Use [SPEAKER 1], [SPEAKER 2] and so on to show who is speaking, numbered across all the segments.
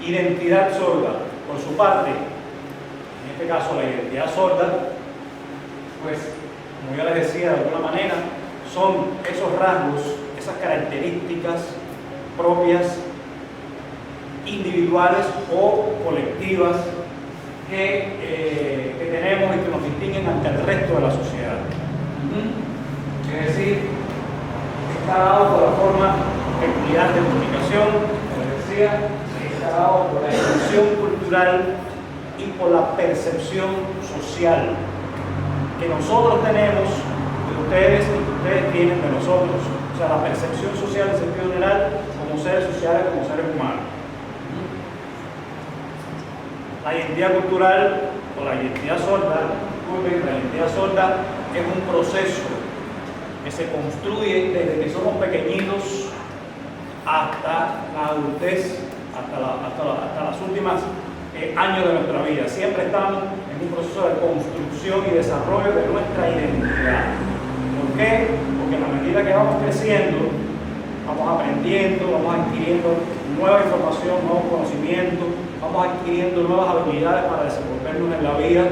[SPEAKER 1] Identidad sorda. Por su parte, en este caso la identidad sorda, pues, como yo les decía de alguna manera, son esos rasgos, esas características propias, individuales o colectivas que tenemos y que nos distinguen ante el resto de la sociedad. Es decir, está dado por la forma peculiar de comunicación, como les decía, está dado por la expresión cultural y por la percepción social que nosotros tenemos de ustedes y que ustedes tienen de nosotros. O sea, la percepción social en sentido general como seres sociales, como seres humanos. La identidad cultural o la identidad sorda, la identidad sorda es un proceso que se construye desde que somos pequeñitos hasta la adultez, hasta las últimas años de nuestra vida. Siempre estamos en un proceso de construcción y desarrollo de nuestra identidad. ¿Por qué? Porque a la medida que vamos creciendo, vamos aprendiendo, vamos adquiriendo nueva información, nuevos conocimientos, vamos adquiriendo nuevas habilidades para desenvolvernos en la vida,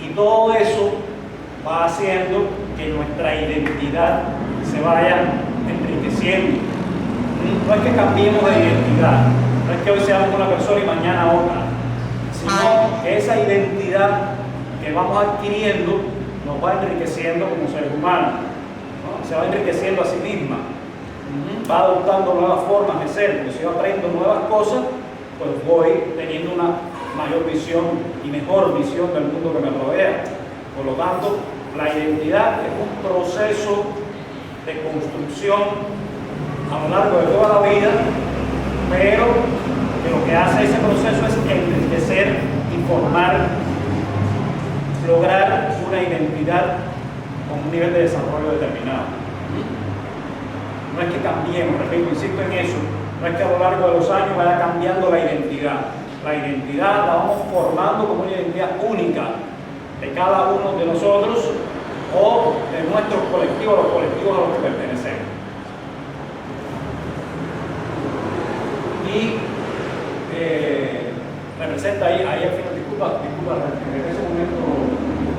[SPEAKER 1] y todo eso va haciendo que nuestra identidad se vaya enriqueciendo. No es que cambiemos de identidad, no es que hoy seamos una persona y mañana otra, sino que esa identidad que vamos adquiriendo nos va enriqueciendo como seres humanos, ¿no? Se va enriqueciendo a sí misma, va adoptando nuevas formas de ser, porque si yo aprendo nuevas cosas, pues voy teniendo una mayor visión y mejor visión del mundo que me rodea. Por lo tanto, la identidad es un proceso de construcción a lo largo de toda la vida, pero que lo que hace ese proceso es enriquecer y formar, lograr una identidad con un nivel de desarrollo determinado. No es que cambiemos, repito, insisto en eso, no es que a lo largo de los años vaya cambiando la identidad. La identidad la vamos formando como una identidad única de cada uno de nosotros o de nuestros colectivos, los colectivos a los que pertenecemos. Y representa ahí al final, disculpa, en ese momento,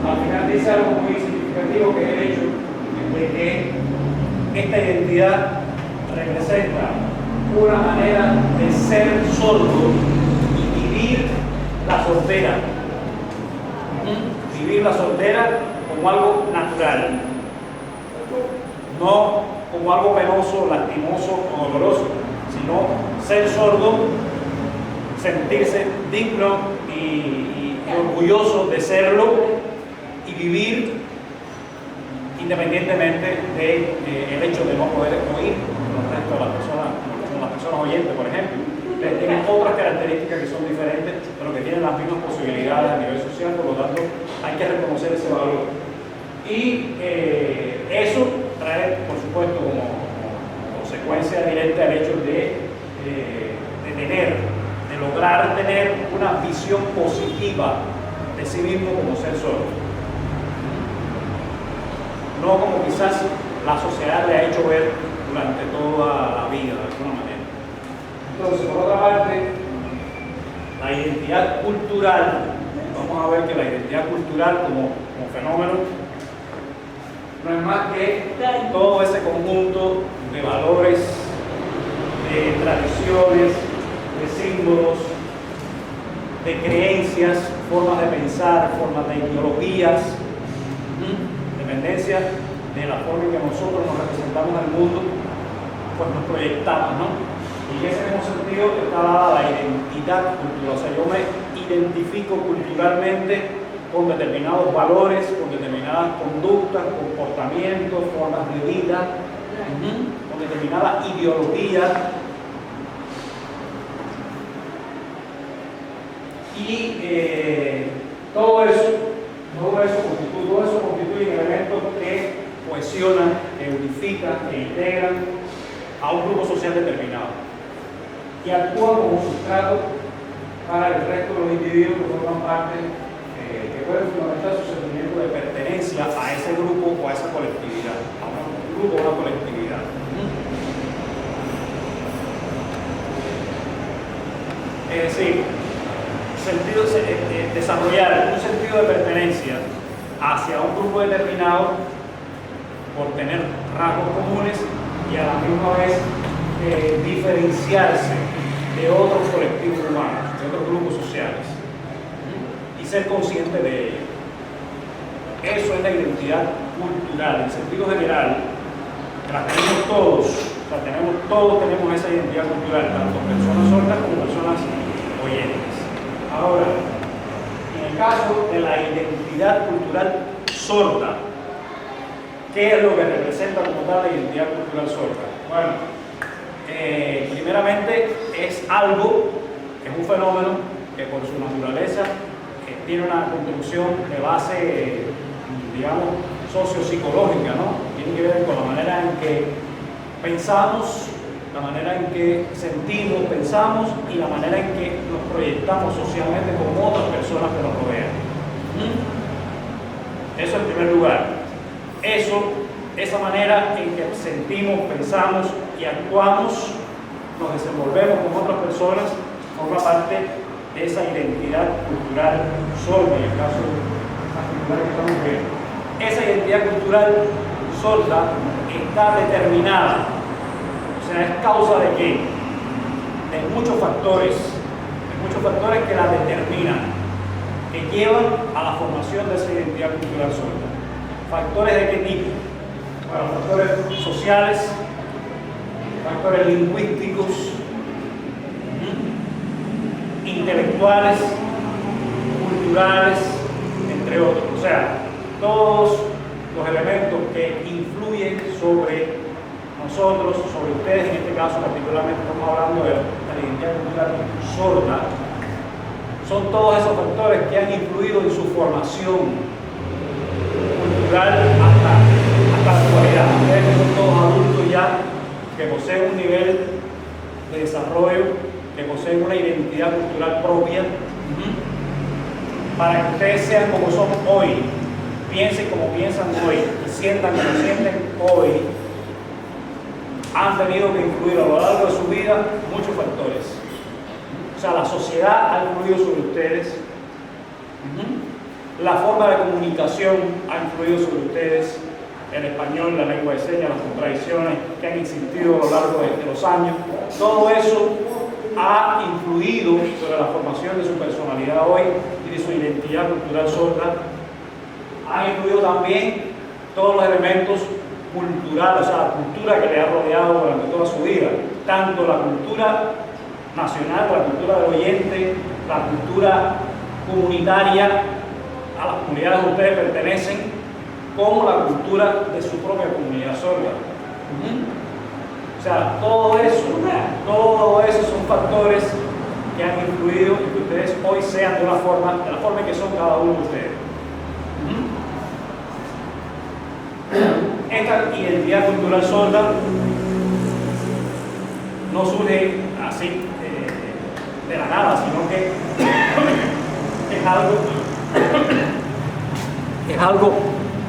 [SPEAKER 1] al final dice algo muy significativo, que es el hecho de que esta identidad representa una manera de ser sordo y vivir la sordera. Vivir la sordera como algo natural, no como algo penoso, lastimoso o doloroso, sino ser sordo, sentirse digno y orgulloso de serlo y vivir independientemente del hecho de no poder oír con el resto de las personas oyentes, por ejemplo. Ustedes tienen otras características que son diferentes, pero que tienen las mismas posibilidades a nivel social, por lo tanto hay que reconocer ese valor. Y eso trae, por supuesto, como consecuencia directa el hecho de lograr tener una visión positiva de sí mismo como ser sordo. No como quizás la sociedad le ha hecho ver durante toda la vida, de alguna manera. Entonces, por otra parte, la identidad cultural, vamos a ver que la identidad cultural como fenómeno no es más que todo ese conjunto de valores, de tradiciones, de símbolos, de creencias, formas de pensar, formas de ideologías, dependencia de la forma en que nosotros nos representamos al mundo, pues nos proyectamos, ¿no? Y en ese mismo sentido está dada la identidad cultural. O sea, yo me identifico culturalmente con determinados valores, con determinadas conductas, comportamientos, formas de vida, con determinada ideología. Y todo eso constituye elementos que cohesionan, que unifican, que integran a un grupo social determinado y actúan como sustrato para el resto de los individuos que forman parte, que pueden fundamentar su sentimiento de pertenencia a ese grupo o a esa colectividad, a un grupo o a una colectividad. Es decir, desarrollar un sentido de pertenencia hacia un grupo determinado por tener rasgos comunes y a la misma vez diferenciarse de otros colectivos humanos, de otros grupos sociales, y ser consciente de ello. Eso es la identidad cultural. En sentido general, la tenemos todos, o sea, todos tenemos esa identidad cultural, tanto personas sordas como personas oyentes. Ahora, en el caso de la identidad cultural sorda, ¿qué es lo que representa como tal la identidad cultural sorda? Bueno, primeramente es algo, es un fenómeno que por su naturaleza tiene una construcción de base, digamos, sociopsicológica, ¿no? Tiene que ver con la manera en que pensamos, la manera en que sentimos, pensamos y la manera en que nos proyectamos socialmente con otras personas que nos rodean. Eso en primer lugar. Esa manera en que sentimos, pensamos y actuamos, nos desenvolvemos con otras personas, forma parte de esa identidad cultural sorda, en el caso particular que estamos viendo. Esa identidad cultural sorda está determinada, o sea, es causa de qué? De muchos factores que la determinan, que llevan a la formación de esa identidad cultural sorda. ¿Factores de qué tipo? Bueno, factores sociales, factores lingüísticos, intelectuales, culturales, entre otros. O sea, todos los elementos que influyen sobre nosotros, sobre ustedes, en este caso particularmente estamos hablando de la identidad cultural sorda, son todos esos factores que han influido en su formación cultural hasta la actualidad. Ustedes que son todos adultos ya, que poseen un nivel de desarrollo, que poseen una identidad cultural propia, para que ustedes sean como son hoy, piensen como piensan hoy, y sientan como sienten hoy, han tenido que influir a lo largo de su vida muchos factores. O sea, la sociedad ha influido sobre ustedes, la forma de comunicación ha influido sobre ustedes, el español, la lengua de señas, las contradicciones que han existido a lo largo de los años. Todo eso ha influido sobre la formación de su personalidad hoy y de su identidad cultural sorda. Ha influido también todos los elementos culturales, o sea, la cultura que le ha rodeado durante toda su vida, tanto la cultura nacional, la cultura del oyente, la cultura comunitaria a las comunidades que ustedes pertenecen, como la cultura de su propia comunidad sorda. O sea, todo eso son factores que han influido en que ustedes hoy sean de la forma en que son cada uno de ustedes. Esta identidad cultural sorda no surge así de la nada, sino que es algo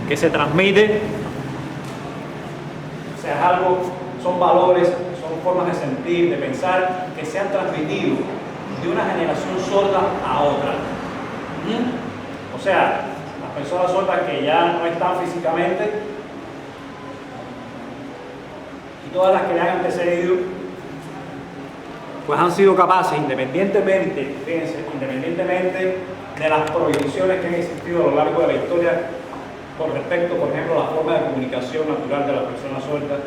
[SPEAKER 1] que se transmite, o sea, son valores, son formas de sentir, de pensar, que se han transmitido de una generación sorda a otra. O sea, las personas sordas que ya no están físicamente y todas las que le han antecedido, pues han sido capaces, independientemente, fíjense, independientemente de las prohibiciones que han existido a lo largo de la historia con respecto, por ejemplo, a la forma de comunicación natural de las personas sordas,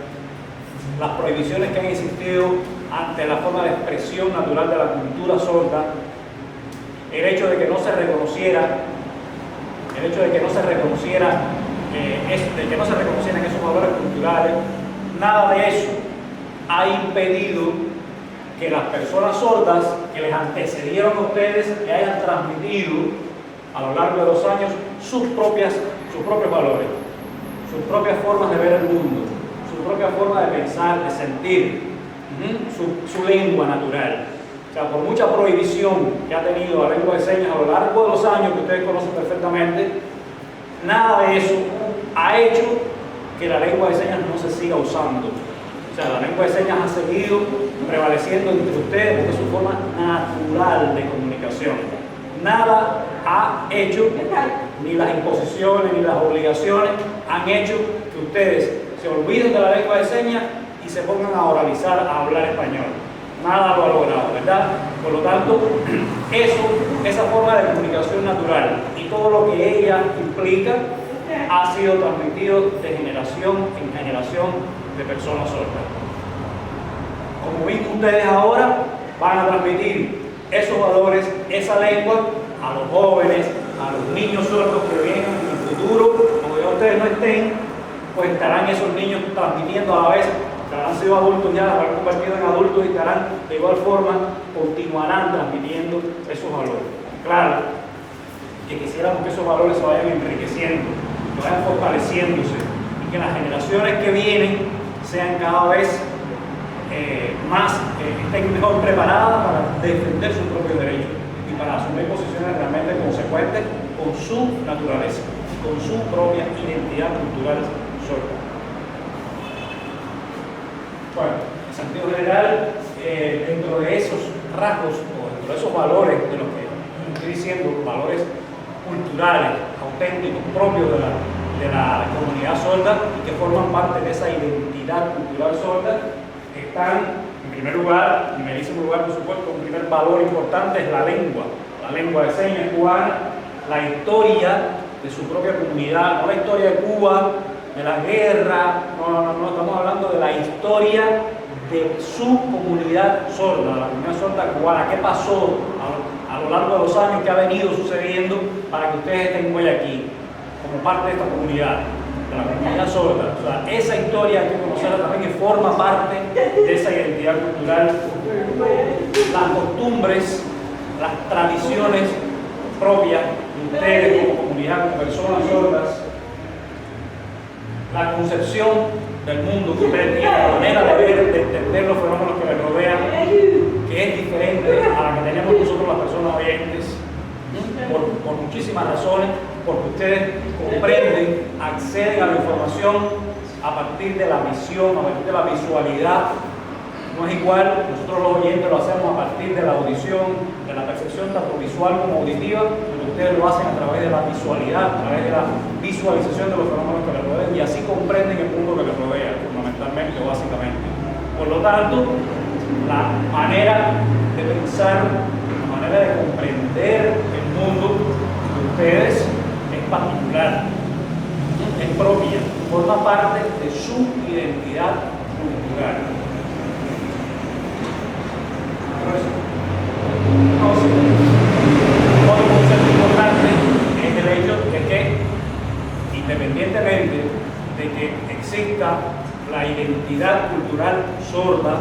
[SPEAKER 1] las prohibiciones que han existido ante la forma de expresión natural de la cultura sorda, el hecho de que no se reconociera, esos valores culturales, nada de eso ha impedido que las personas sordas que les antecedieron a ustedes le hayan transmitido a lo largo de los años sus propios valores, sus propias formas de ver el mundo, su propia forma de pensar, de sentir, su lengua natural. O sea, por mucha prohibición que ha tenido la lengua de señas a lo largo de los años, que ustedes conocen perfectamente, nada de eso ha hecho que la lengua de señas no se siga usando. sea, la lengua de señas ha seguido prevaleciendo entre ustedes porque es su forma natural de comunicación. Nada ha hecho, ni las imposiciones ni las obligaciones han hecho que ustedes se olviden de la lengua de señas y se pongan a oralizar, a hablar español. Nada lo ha logrado, ¿verdad? Por lo tanto, esa forma de comunicación natural y todo lo que ella implica ha sido transmitido de generación en generación de personas sordas. Como ven ustedes ahora, van a transmitir esos valores, esa lengua a los jóvenes, a los niños sordos que vienen en el futuro. Cuando ya ustedes no estén, pues estarán esos niños transmitiendo a la vez, que habrán sido adultos ya, habrán convertido en adultos y estarán de igual forma, continuarán transmitiendo esos valores. Claro, que quisiéramos que esos valores se vayan enriqueciendo, que vayan fortaleciéndose y que las generaciones que vienen sean cada vez estén mejor preparadas para defender sus propios derechos y para asumir posiciones realmente consecuentes con su naturaleza, con su propia identidad cultural sorda. Bueno, en sentido general, dentro de esos rasgos o dentro de esos valores de los que estoy diciendo, valores culturales, auténticos, propios de la comunidad sorda y que forman parte de esa identidad cultural sorda, están, en primer lugar, en primerísimo lugar, por supuesto, un primer valor importante es la lengua de señas cubana, la historia de su propia comunidad, no la historia de Cuba, de la guerra, no, estamos hablando de la historia de su comunidad sorda, de la comunidad sorda cubana, qué pasó a lo largo de los años, qué ha venido sucediendo para que ustedes estén hoy aquí, como parte de esta comunidad, de la comunidad sorda. O sea, esa historia hay que conocerla también que forma parte de esa identidad cultural, las costumbres, las tradiciones propias de ustedes como comunidad, como personas sordas, la concepción del mundo que ustedes tienen, la manera de ver, de entender los fenómenos que les rodean, que es diferente a la que tenemos nosotros las personas oyentes, por muchísimas razones, porque ustedes comprenden, acceden a la información a partir de la visión, a partir de la visualidad. No es igual, nosotros los oyentes lo hacemos a partir de la audición, de la percepción tanto visual como auditiva, pero ustedes lo hacen a través de la visualidad, a través de la visualización de los fenómenos que les rodean y así comprenden el mundo que les rodea, fundamentalmente o básicamente. Por lo tanto, la manera de pensar, la manera de comprender el mundo de ustedes es particular, es propia, forma parte de su identidad cultural. Otro concepto importante es el hecho de que, independientemente de que exista la identidad cultural sorda,